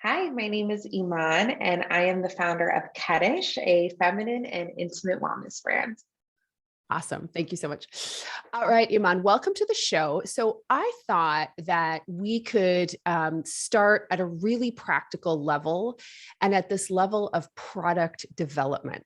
Hi, my name is Emaan, and I am the founder of Kedish, a feminine and intimate wellness brand. Awesome. Thank you so much. All right, Iman, welcome to the show. So I thought that we could start at a really practical level and at this level of product development.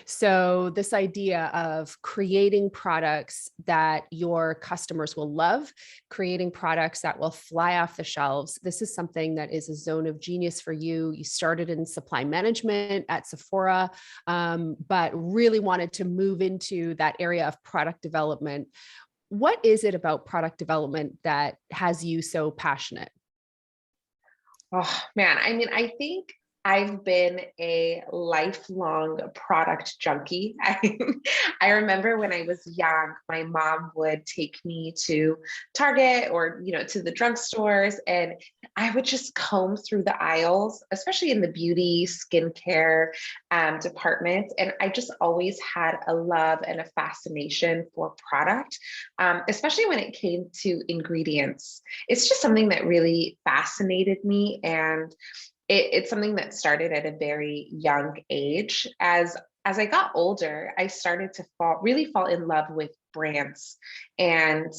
So, this idea of creating products that your customers will love, creating products that will fly off the shelves. This is something that is a zone of genius for you. You started in supply management at Sephora, but really wanted to move into that area of product development. What is it about product development that has you so passionate? Oh man, I think I've been a lifelong product junkie. I remember when I was young, my mom would take me to Target or to the drugstores, and I would just comb through the aisles, especially in the beauty, skincare departments. And I just always had a love and a fascination for product, especially when it came to ingredients. It's just something that really fascinated me, and it's something that started at a very young age. As I got older, I started to fall in love with brands and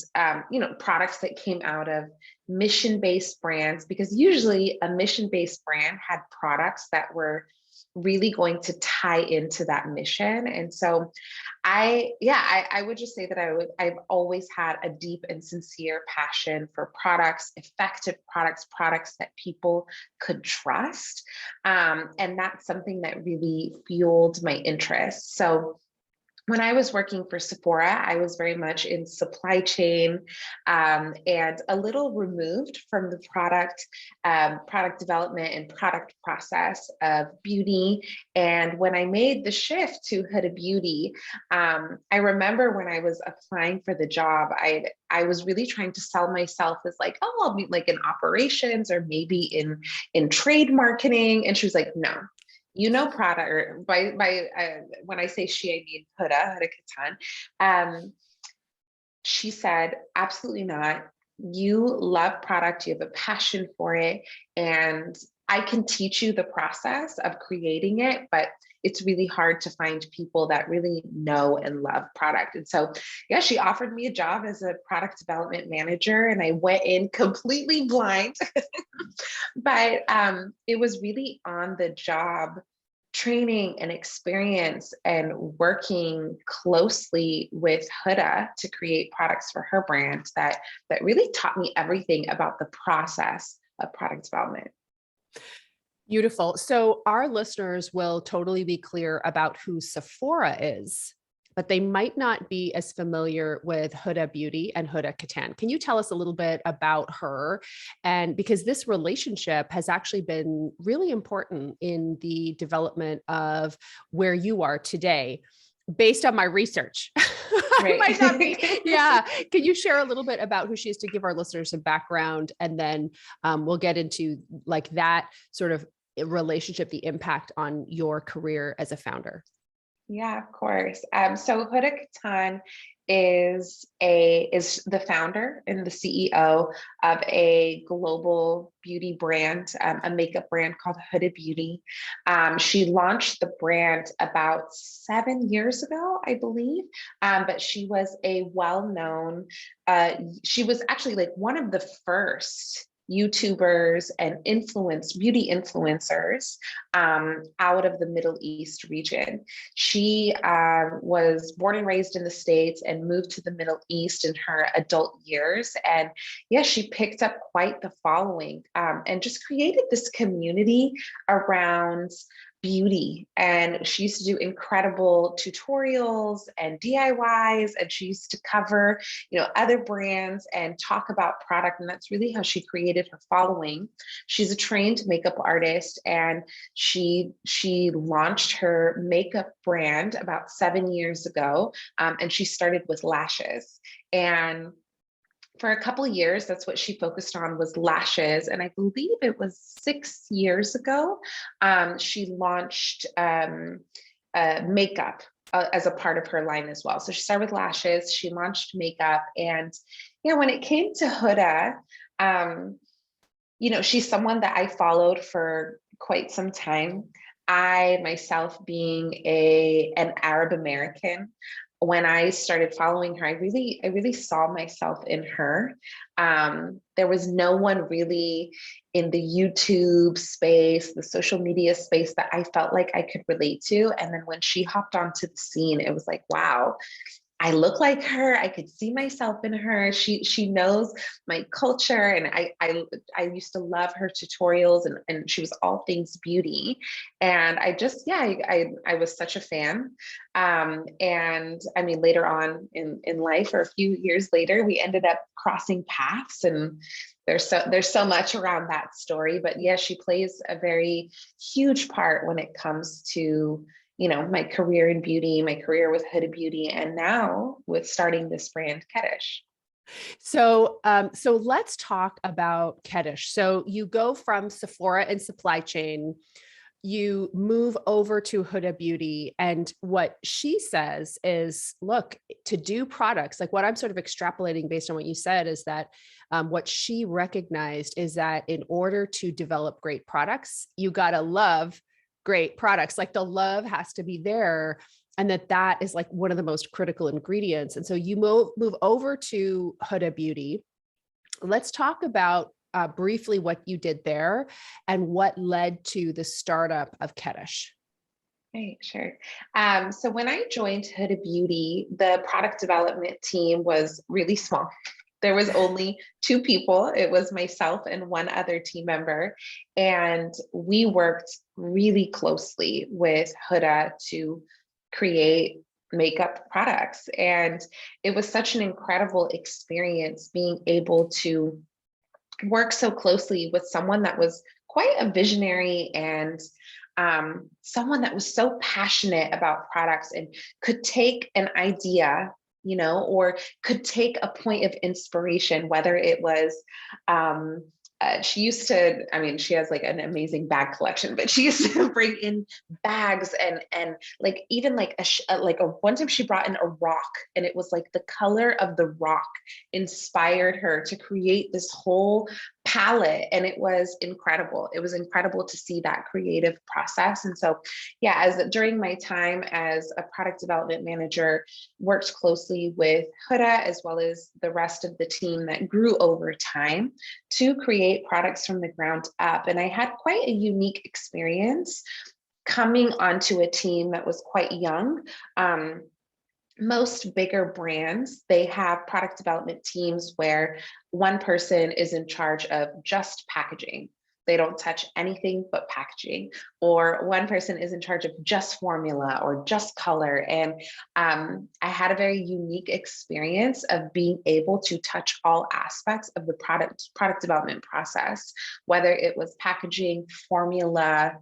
products that came out of mission-based brands, because usually a mission-based brand had products that were really going to tie into that mission. And so I would just say that I've always had a deep and sincere passion for products, effective products, products that people could trust. And that's something that really fueled my interest. So when I was working for Sephora, I was very much in supply chain, and a little removed from the product development and product process of beauty. And when I made the shift to Huda Beauty, I remember when I was applying for the job, I was really trying to sell myself as like, oh, I'll be like in operations or maybe in trade marketing. And she was like, no, product, or when I say she, I mean Huda Katan. She said, absolutely not. You love product, you have a passion for it, and I can teach you the process of creating it, but it's really hard to find people that really know and love product. And so, yeah, she offered me a job as a product development manager, and I went in completely blind. But it was really on the job training and experience and working closely with Huda to create products for her brand that really taught me everything about the process of product development. Beautiful. So, our listeners will totally be clear about who Sephora is, but they might not be as familiar with Huda Beauty and Huda Katan. Can you tell us a little bit about her? And because this relationship has actually been really important in the development of where you are today, based on my research. I Right. might not be. Yeah. Can you share a little bit about who she is to give our listeners some background? And then we'll get into like that sort of relationship, the impact on your career as a founder. Yeah, of course. So Huda Katan is the founder and the CEO of a global beauty brand, a makeup brand called Huda Beauty. She launched the brand about 7 years ago, I believe. But she was a well-known. She was actually like one of the first YouTubers and beauty influencers out of the Middle East region. She was born and raised in the States and moved to the Middle East in her adult years. And yeah, she picked up quite the following, and just created this community around beauty. And she used to do incredible tutorials and DIYs, and she used to cover, other brands and talk about product. And that's really how she created her following. She's a trained makeup artist, and she launched her makeup brand about 7 years ago. And she started with lashes. And for a couple of years, that's what she focused on, was lashes. And I believe it was 6 years ago, she launched makeup as a part of her line as well. So she started with lashes, she launched makeup. And yeah, when it came to Huda, she's someone that I followed for quite some time. I myself being an Arab American, when I started following her, I really saw myself in her. There was no one really in the YouTube space, the social media space that I felt like I could relate to. And then when she hopped onto the scene, it was like, wow, I look like her. I could see myself in her. She knows my culture, and I used to love her tutorials, and she was all things beauty. And I just yeah I was such a fan. And I mean, later on in life, or a few years later, we ended up crossing paths, and there's so much around that story. But yeah, she plays a very huge part when it comes to my career in beauty, my career with Huda Beauty, and now with starting this brand, Kedish. So let's talk about Kedish. So you go from Sephora and supply chain, you move over to Huda Beauty, and what she says is, look, to do products, like what I'm sort of extrapolating based on what you said is that what she recognized is that in order to develop great products, you got to love great products. Like the love has to be there, and that is like one of the most critical ingredients. And so you move over to Huda Beauty. Let's talk about briefly what you did there and what led to the startup of Kedish. Right, sure. So when I joined Huda Beauty, the product development team was really small. There was only two people. It was myself and one other team member. And we worked really closely with Huda to create makeup products. And it was such an incredible experience being able to work so closely with someone that was quite a visionary, and someone that was so passionate about products and could take an idea, or could take a point of inspiration, whether it was, she used to, I mean, she has like an amazing bag collection, but she used to bring in bags, and like even like one time she brought in a rock, and it was like the color of the rock inspired her to create this whole palette, and it was incredible. It was incredible to see that creative process. And so yeah, as during my time as a product development manager, worked closely with Huda as well as the rest of the team that grew over time to create products from the ground up. And I had quite a unique experience coming onto a team that was quite young. Most bigger brands, they have product development teams where one person is in charge of just packaging. They don't touch anything but packaging. Or one person is in charge of just formula or just color. And I had a very unique experience of being able to touch all aspects of the product development process, whether it was packaging, formula,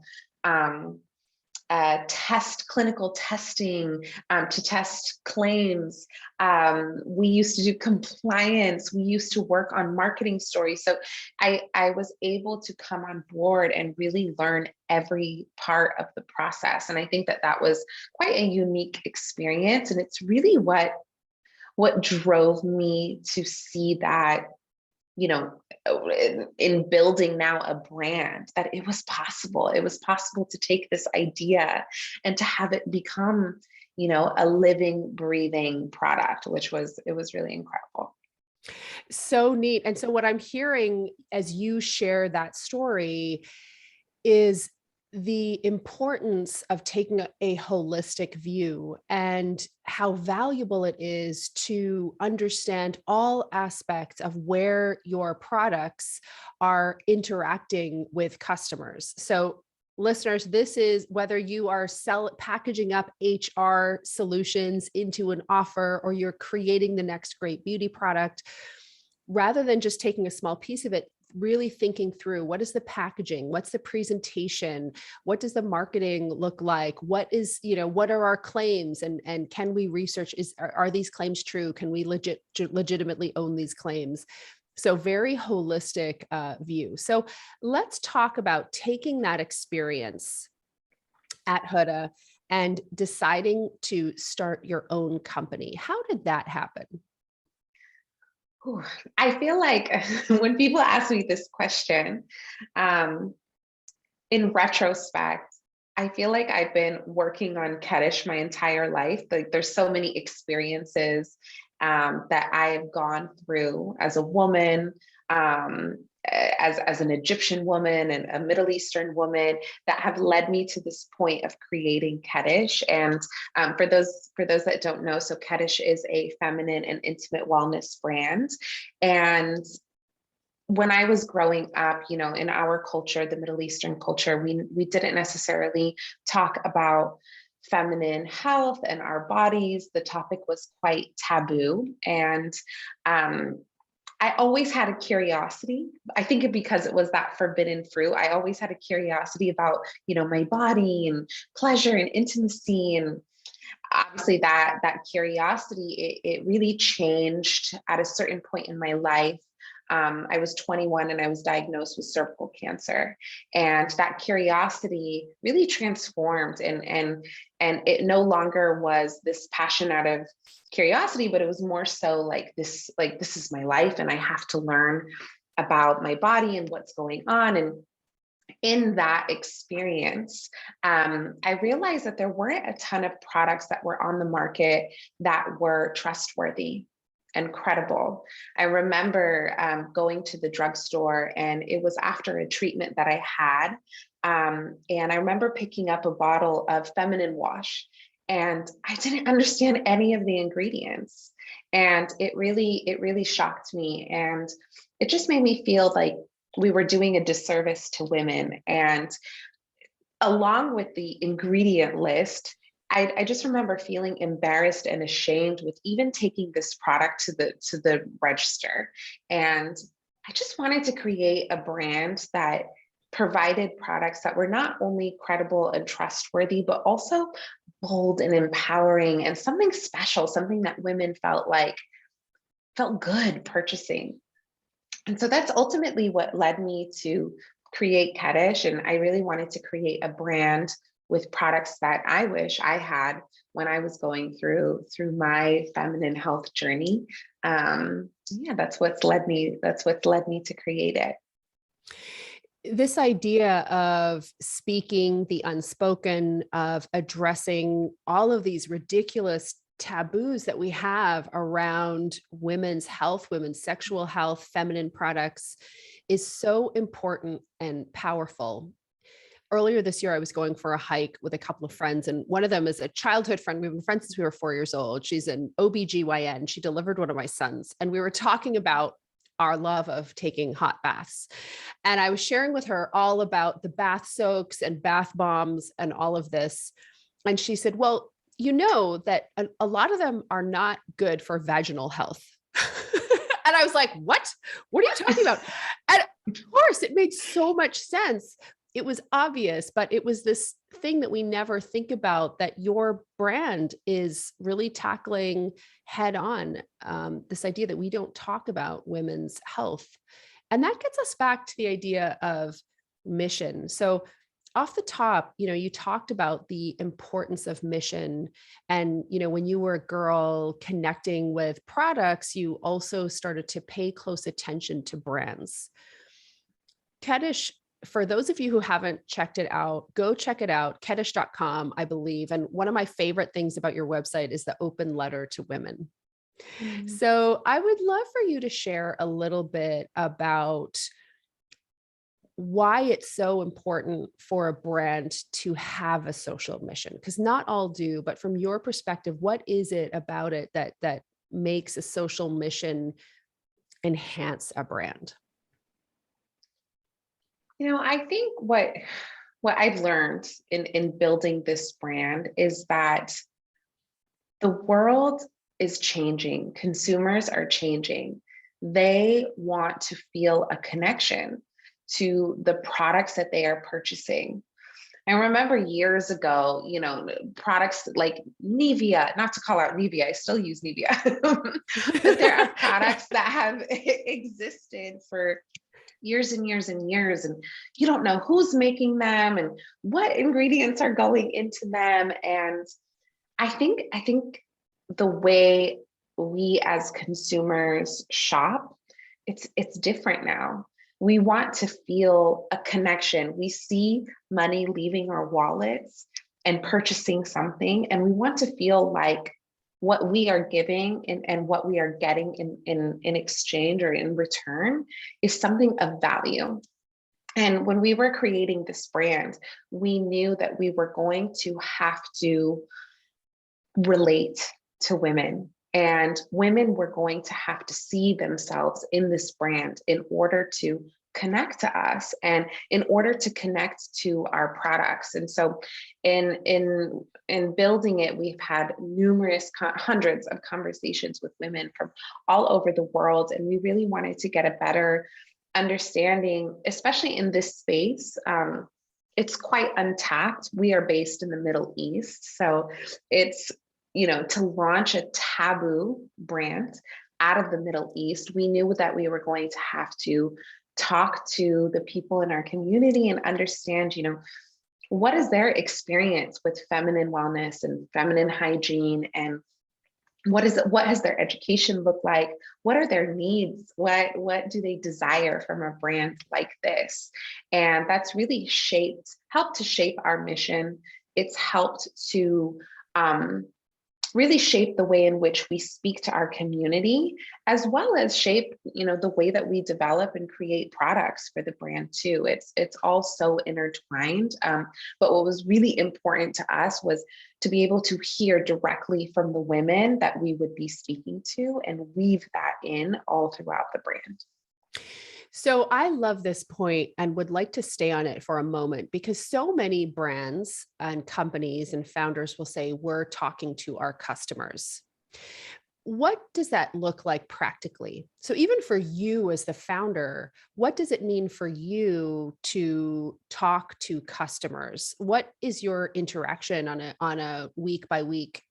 clinical testing, to test claims. We used to do compliance. We used to work on marketing stories. So I was able to come on board and really learn every part of the process. And I think that was quite a unique experience. And it's really what drove me to see that, in building now a brand, that it was possible. It was possible to take this idea and to have it become, a living, breathing product, it was really incredible. So neat. And so what I'm hearing as you share that story is the importance of taking a holistic view and how valuable it is to understand all aspects of where your products are interacting with customers. So listeners, this is whether you are packaging up HR solutions into an offer, or you're creating the next great beauty product, rather than just taking a small piece of it, really thinking through what is the packaging, what's the presentation, what does the marketing look like, what are our claims, and can we research, are these claims true? Can we legitimately own these claims? So very holistic view. So let's talk about taking that experience at Huda and deciding to start your own company. How did that happen? Whew. I feel like when people ask me this question, um, in retrospect, I feel like I've been working on Kedish my entire life. Like there's so many experiences that I have gone through as a woman, as an Egyptian woman and a Middle Eastern woman that have led me to this point of creating Kedish. And for those that don't know, so Kedish is a feminine and intimate wellness brand. And when I was growing up, in our culture, the Middle Eastern culture, we didn't necessarily talk about feminine health and our bodies. The topic was quite taboo. And I always had a curiosity. I think because it was that forbidden fruit, I always had a curiosity about, my body and pleasure and intimacy. And obviously that curiosity, it really changed at a certain point in my life. I was 21 and I was diagnosed with cervical cancer, and that curiosity really transformed, and it no longer was this passion out of curiosity, but it was more so like this is my life and I have to learn about my body and what's going on. And in that experience, I realized that there weren't a ton of products that were on the market that were trustworthy and credible. I remember going to the drugstore, and it was after a treatment that I had. And I remember picking up a bottle of feminine wash, and I didn't understand any of the ingredients. And it really shocked me. And it just made me feel like we were doing a disservice to women. And along with the ingredient list, I just remember feeling embarrassed and ashamed with even taking this product to the register. And I just wanted to create a brand that provided products that were not only credible and trustworthy, but also bold and empowering and something special, something that women felt good purchasing. And so that's ultimately what led me to create Kedish. And I really wanted to create a brand with products that I wish I had when I was going through my feminine health journey. Yeah, that's what's led me to create it. This idea of speaking the unspoken, of addressing all of these ridiculous taboos that we have around women's health, women's sexual health, feminine products is so important and powerful. Earlier this year, I was going for a hike with a couple of friends, and one of them is a childhood friend. We've been friends since we were 4 years old. She's an OBGYN. She delivered one of my sons, and we were talking about our love of taking hot baths. And I was sharing with her all about the bath soaks and bath bombs and all of this. And she said, well, you know that a lot of them are not good for vaginal health. And I was like, what are you talking about? And of course, it made so much sense. It was obvious, but it was this thing that we never think about, that your brand is really tackling head on, this idea that we don't talk about women's health. And that gets us back to the idea of mission. So off the top, you talked about the importance of mission. And, when you were a girl connecting with products, you also started to pay close attention to brands. Kedish, for those of you who haven't checked it out, go check it out, kedish.com, I believe. And one of my favorite things about your website is the open letter to women. Mm-hmm. So I would love for you to share a little bit about why it's so important for a brand to have a social mission, because not all do, but from your perspective, what is it about it that makes a social mission enhance a brand? I think what I've learned in building this brand is that the world is changing. Consumers are changing. They want to feel a connection to the products that they are purchasing. I remember years ago, products like Nivea, not to call out Nivea, I still use Nivea, but there are products that have existed for years and years and years, and you don't know who's making them and what ingredients are going into them. And I think the way we as consumers shop, it's different now. We want to feel a connection. We see money leaving our wallets and purchasing something, and we want to feel like what we are giving and what we are getting in exchange or in return is something of value. And when we were creating this brand, we knew that we were going to have to relate to women. And women were going to have to see themselves in this brand in order to connect to us and in order to connect to our products. And so in building it, we've had numerous hundreds of conversations with women from all over the world. And we really wanted to get a better understanding, especially in this space. It's quite untapped. We are based in the Middle East. So it's, to launch a taboo brand out of the Middle East, we knew that we were going to have to talk to the people in our community and understand, what is their experience with feminine wellness and feminine hygiene, and what has their education look like? What are their needs? What do they desire from a brand like this? And that's really helped to shape our mission. It's helped to really shape the way in which we speak to our community, as well as shape, the way that we develop and create products for the brand too. It's all so intertwined. But what was really important to us was to be able to hear directly from the women that we would be speaking to and weave that in all throughout the brand. So I love this point and would like to stay on it for a moment, because so many brands and companies and founders will say, we're talking to our customers. What does that look like practically? So even for you as the founder, what does it mean for you to talk to customers? What is your interaction on a week by week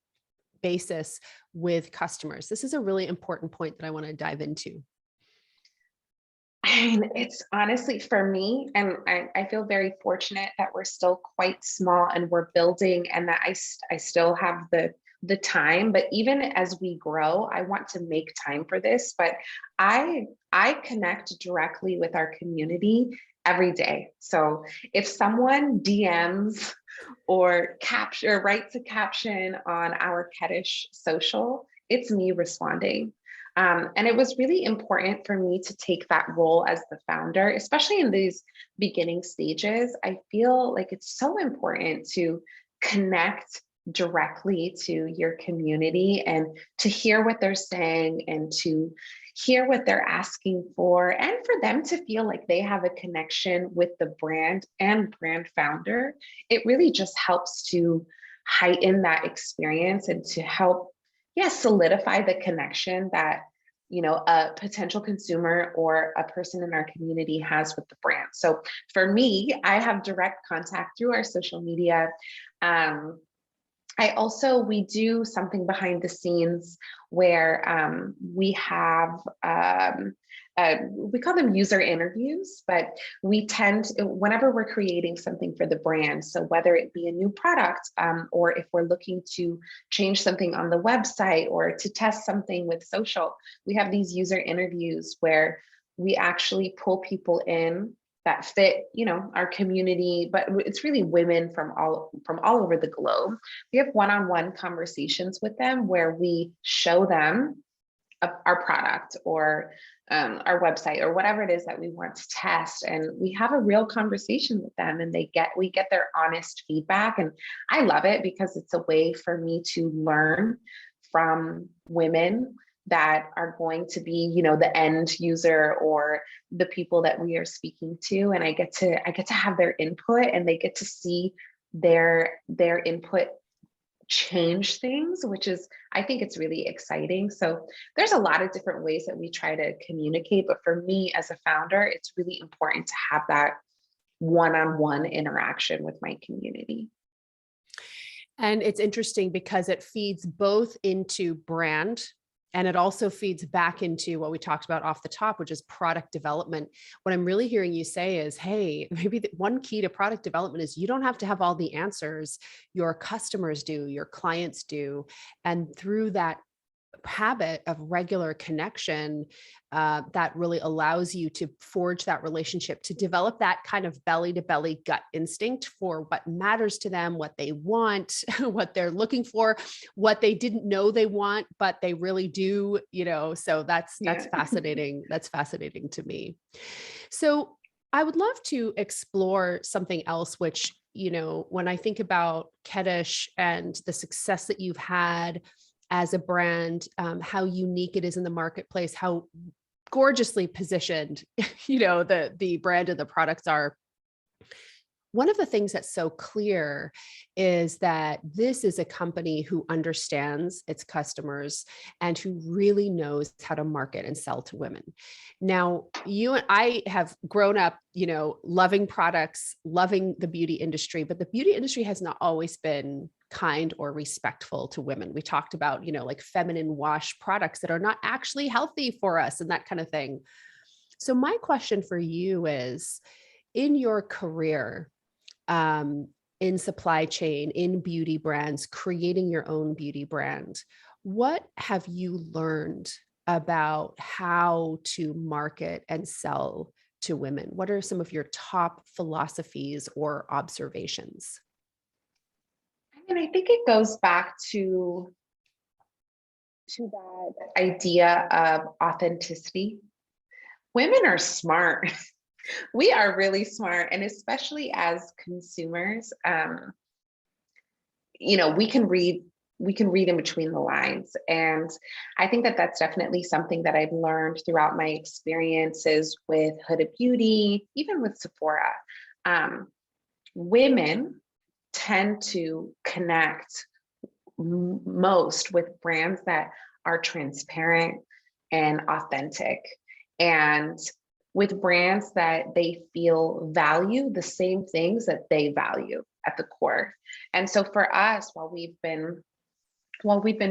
basis with customers? This is a really important point that I want to dive into. It's honestly for me, and I feel very fortunate that we're still quite small and we're building, and that I still have the time. But even as we grow, I want to make time for this. But I connect directly with our community every day. So if someone DMs or writes a caption on our Kedish social, it's me responding. And it was really important for me to take that role as the founder, especially in these beginning stages. I feel like it's so important to connect directly to your community and to hear what they're saying and to hear what they're asking for, and for them to feel like they have a connection with the brand and brand founder. It really just helps to heighten that experience and to help solidify the connection that, a potential consumer or a person in our community has with the brand. So for me, I have direct contact through our social media. We do something behind the scenes where we have, we call them user interviews, but we tend to, whenever we're creating something for the brand, so whether it be a new product, or if we're looking to change something on the website or to test something with social, we have these user interviews where we actually pull people in that fit, our community, but it's really women from all over the globe. We have one-on-one conversations with them where we show them our product or our website or whatever it is that we want to test, and we have a real conversation with them, and we get their honest feedback. And I love it because it's a way for me to learn from women that are going to be, the end user or the people that we are speaking to. And I get to have their input, and they get to see their input change things, which is, I think it's really exciting. So there's a lot of different ways that we try to communicate. But for me as a founder, it's really important to have that one-on-one interaction with my community. And it's interesting because it feeds both into brand, and it also feeds back into what we talked about off the top, which is product development. What I'm really hearing you say is, hey, maybe one key to product development is you don't have to have all the answers. Your customers do, your clients do. And through that habit of regular connection that really allows you to forge that relationship, to develop that kind of belly to belly gut instinct for what matters to them, what they want, what they're looking for, what they didn't know they want, but they really do, so that's Yeah. fascinating. That's fascinating to me. So I would love to explore something else, which, when I think about Kedish and the success that you've had as a brand, how unique it is in the marketplace, how gorgeously positioned, the brand and the products are. One of the things that's so clear is that this is a company who understands its customers and who really knows how to market and sell to women. Now, you and I have grown up, loving products, loving the beauty industry, but the beauty industry has not always been kind or respectful to women. We talked about, like feminine wash products that are not actually healthy for us and that kind of thing. So my question for you is, in your career, in supply chain, in beauty brands, creating your own beauty brand, what have you learned about how to market and sell to women? What are some of your top philosophies or observations? I think it goes back to that idea of authenticity. Women are smart. We are really smart. And especially as consumers, we can read in between the lines. And I think that that's definitely something that I've learned throughout my experiences with Huda Beauty, even with Sephora. Women tend to connect most with brands that are transparent and authentic, and with brands that they feel value the same things that they value at the core. And so for us, while we've been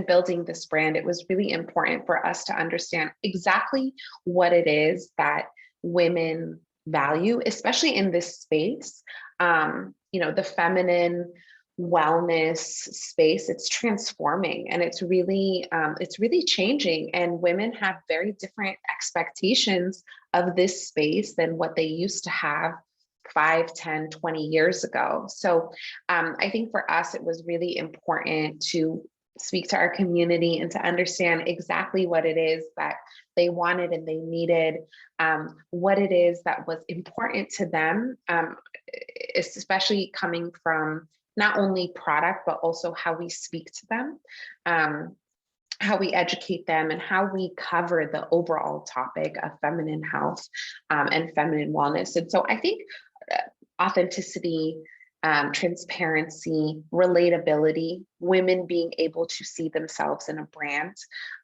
building this brand, it was really important for us to understand exactly what it is that women value, especially in this space. The feminine wellness space, it's transforming, and it's really changing. And women have very different expectations of this space than what they used to have 5, 10, 20 years ago. So I think for us, it was really important to speak to our community and to understand exactly what it is that they wanted and they needed, what it is that was important to them, especially coming from not only product, but also how we speak to them, how we educate them, and how we cover the overall topic of feminine health and feminine wellness. And so I think authenticity, transparency, relatability, women being able to see themselves in a brand.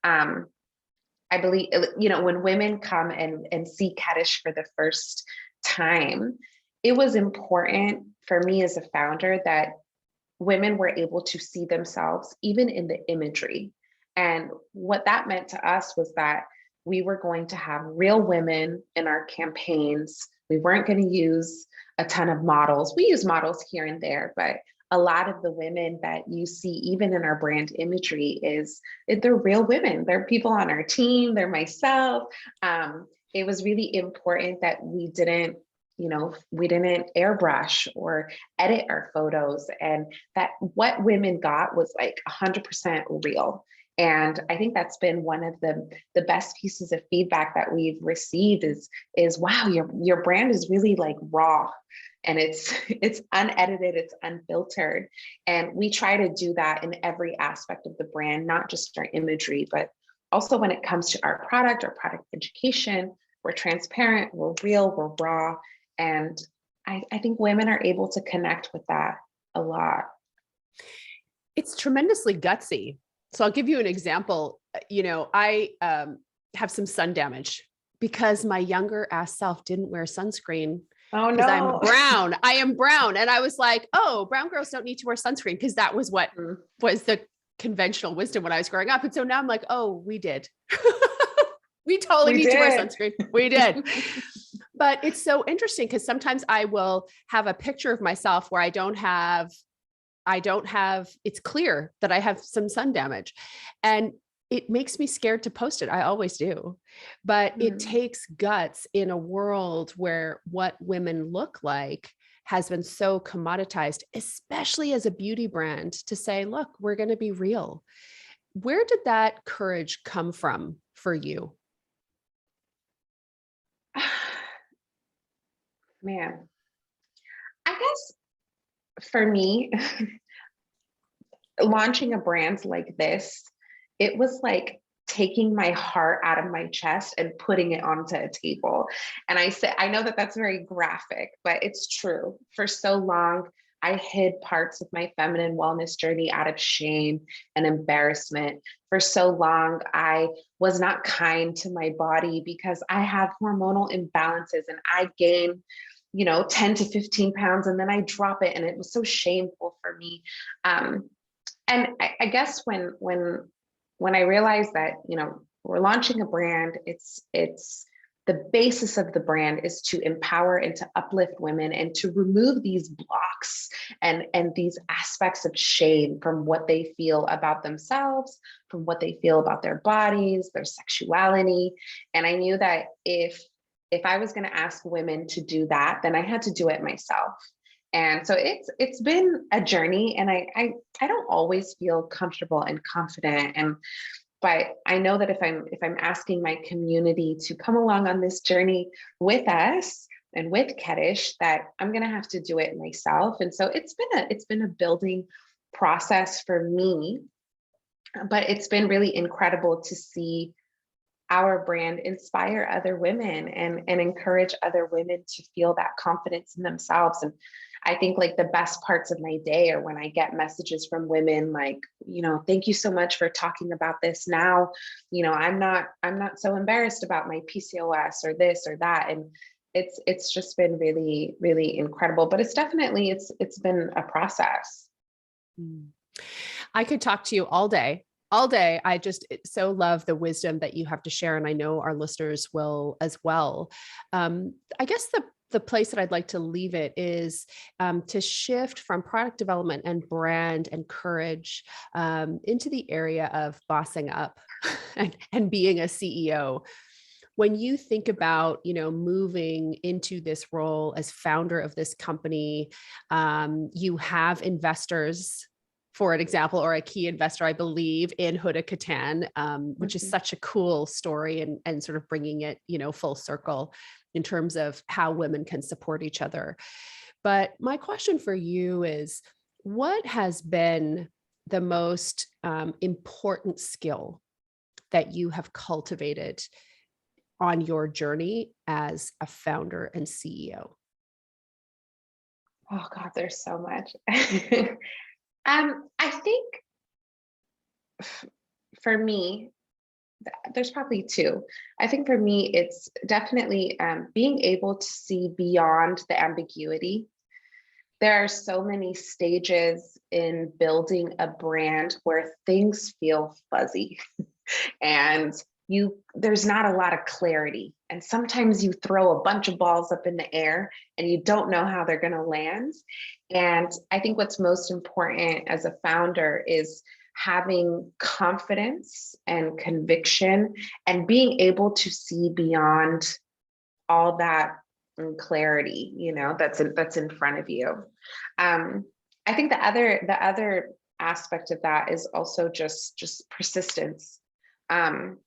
I believe, when women come and see Kedish for the first time, it was important for me as a founder that women were able to see themselves even in the imagery. And what that meant to us was that we were going to have real women in our campaigns. We weren't going to use a ton of models. We use models here and there, but a lot of the women that you see even in our brand imagery they're real women. They're people on our team. They're myself. It was really important that we didn't airbrush or edit our photos, and that what women got was like 100% real. And I think that's been one of the best pieces of feedback that we've received is wow, your brand is really like raw, and it's unedited, it's unfiltered. And we try to do that in every aspect of the brand, not just our imagery, but also when it comes to our product education. We're transparent, we're real, we're raw. And I think women are able to connect with that a lot. It's tremendously gutsy. So I'll give you an example. I have some sun damage because my younger ass self didn't wear sunscreen. Oh no, I'm brown. I am brown. And I was like, oh, brown girls don't need to wear sunscreen, because that was what was the conventional wisdom when I was growing up. And so now I'm like, oh, we did. We totally need to wear sunscreen. We did. But it's so interesting because sometimes I will have a picture of myself where I don't have, it's clear that I have some sun damage. And it makes me scared to post it. I always do. But it Mm. takes guts in a world where what women look like has been so commoditized, especially as a beauty brand, to say, look, we're going to be real. Where did that courage come from for you? Man, I guess for me, launching a brand like this, it was like taking my heart out of my chest and putting it onto a table. And I say, I know that that's very graphic, but it's true. For so long, I hid parts of my feminine wellness journey out of shame and embarrassment. For so long, I was not kind to my body because I have hormonal imbalances and I gain, 10 to 15 pounds and then I drop it. And it was so shameful for me. And I guess when I realized that, we're launching a brand, it's the basis of the brand is to empower and to uplift women and to remove these blocks and these aspects of shame from what they feel about themselves, from what they feel about their bodies, their sexuality. And I knew that if I was going to ask women to do that, then I had to do it myself. And so it's been a journey, and I don't always feel comfortable and confident. But I know that if I'm asking my community to come along on this journey with us and with Kedish, that I'm gonna have to do it myself. And so it's been a building process for me, but it's been really incredible to see our brand inspire other women and encourage other women to feel that confidence in themselves. And I think like the best parts of my day are when I get messages from women like, thank you so much for talking about this. Now, I'm not so embarrassed about my PCOS or this or that. And it's just been really, really incredible. But it's been a process. Mm. I could talk to you all day. All day. I just so love the wisdom that you have to share. And I know our listeners will as well. I guess the place that I'd like to leave it is to shift from product development and brand and courage into the area of bossing up and being a CEO. When you think about, moving into this role as founder of this company, you have investors, for an example, or a key investor, I believe, in Huda Beauty, which is such a cool story and sort of bringing it, full circle in terms of how women can support each other. But my question for you is, what has been the most important skill that you have cultivated on your journey as a founder and CEO? Oh God, there's so much. I think for me, there's probably two. I think for me, it's definitely being able to see beyond the ambiguity. There are so many stages in building a brand where things feel fuzzy and there's not a lot of clarity. And sometimes you throw a bunch of balls up in the air and you don't know how they're going to land. And I think what's most important as a founder is having confidence and conviction and being able to see beyond all that clarity, that's in front of you. I think the other aspect of that is also just persistence. And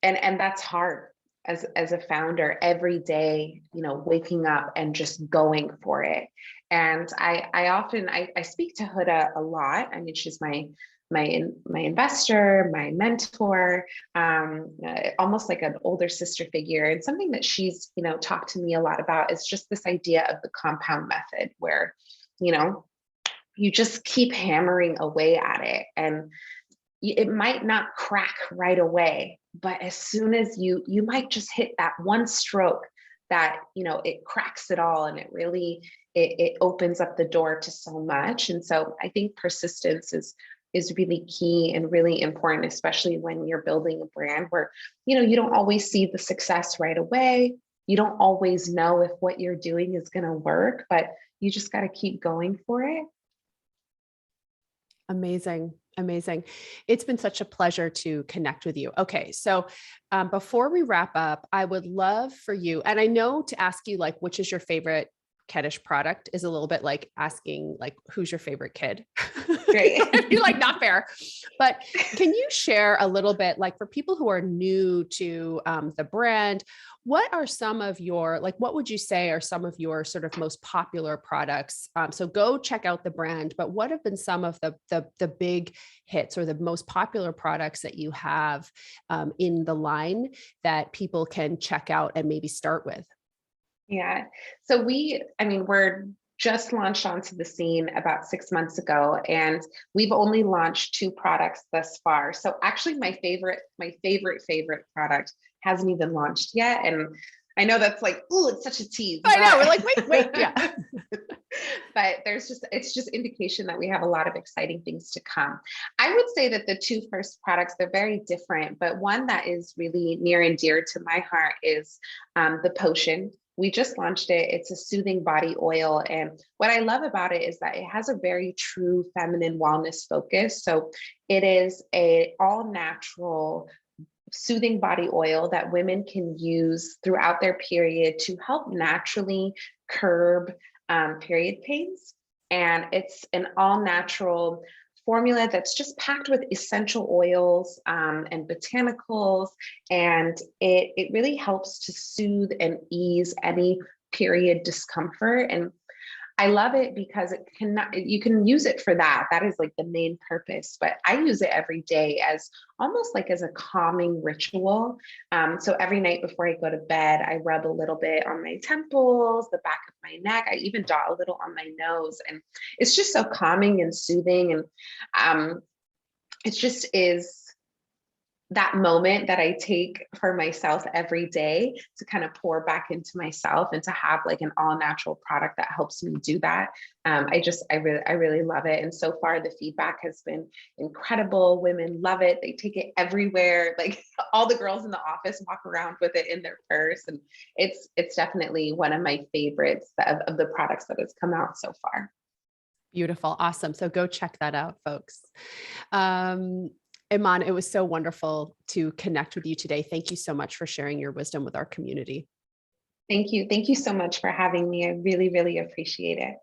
that's hard as a founder every day, waking up and just going for it. And I often speak to Huda a lot. I mean, she's my investor, my mentor, almost like an older sister figure. And something that she's, talked to me a lot about is just this idea of the compound method where, you just keep hammering away at it and it might not crack right away, but as soon as you might just hit that one stroke that, it cracks it all and it really, it opens up the door to so much. And so I think persistence is really key and really important, especially when you're building a brand where, you don't always see the success right away. You don't always know if what you're doing is going to work, but you just got to keep going for it. Amazing. Amazing. It's been such a pleasure to connect with you. Okay. So before we wrap up, I would love for you, and I know to ask you like, which is your favorite kiddish product is a little bit like asking like, who's your favorite kid? Right. You're like, not fair. But can you share a little bit, like for people who are new to the brand, what are some of your, like, what would you say are some of your sort of most popular products? So go check out the brand, but what have been some of the big hits or the most popular products that you have in the line that people can check out and maybe start with? Yeah. So we're just launched onto the scene about 6 months ago, and we've only launched two products thus far. So actually my favorite product hasn't even launched yet. And I know that's like, ooh, it's such a tease. I know. We're like, wait, yeah. But it's just indication that we have a lot of exciting things to come. I would say that the two first products, they're very different, but one that is really near and dear to my heart is the potion. We just launched it. It's a soothing body oil. And what I love about it is that it has a very true feminine wellness focus. So it is a all natural soothing body oil that women can use throughout their period to help naturally curb period pains. And it's an all natural formula that's just packed with essential oils and botanicals. And it really helps to soothe and ease any period discomfort. And I love it because you can use it for that. That is like the main purpose, but I use it every day as almost like as a calming ritual. So every night before I go to bed, I rub a little bit on my temples, the back of my neck. I even dot a little on my nose, and it's just so calming and soothing. And it just is that moment that I take for myself every day to kind of pour back into myself and to have like an all natural product that helps me do that. I really love it. And so far the feedback has been incredible. Women love it. They take it everywhere. Like all the girls in the office walk around with it in their purse. And it's definitely one of my favorites of the products that has come out so far. Beautiful. Awesome. So go check that out, folks. Emaan, it was so wonderful to connect with you today. Thank you so much for sharing your wisdom with our community. Thank you. Thank you so much for having me. I really, really appreciate it.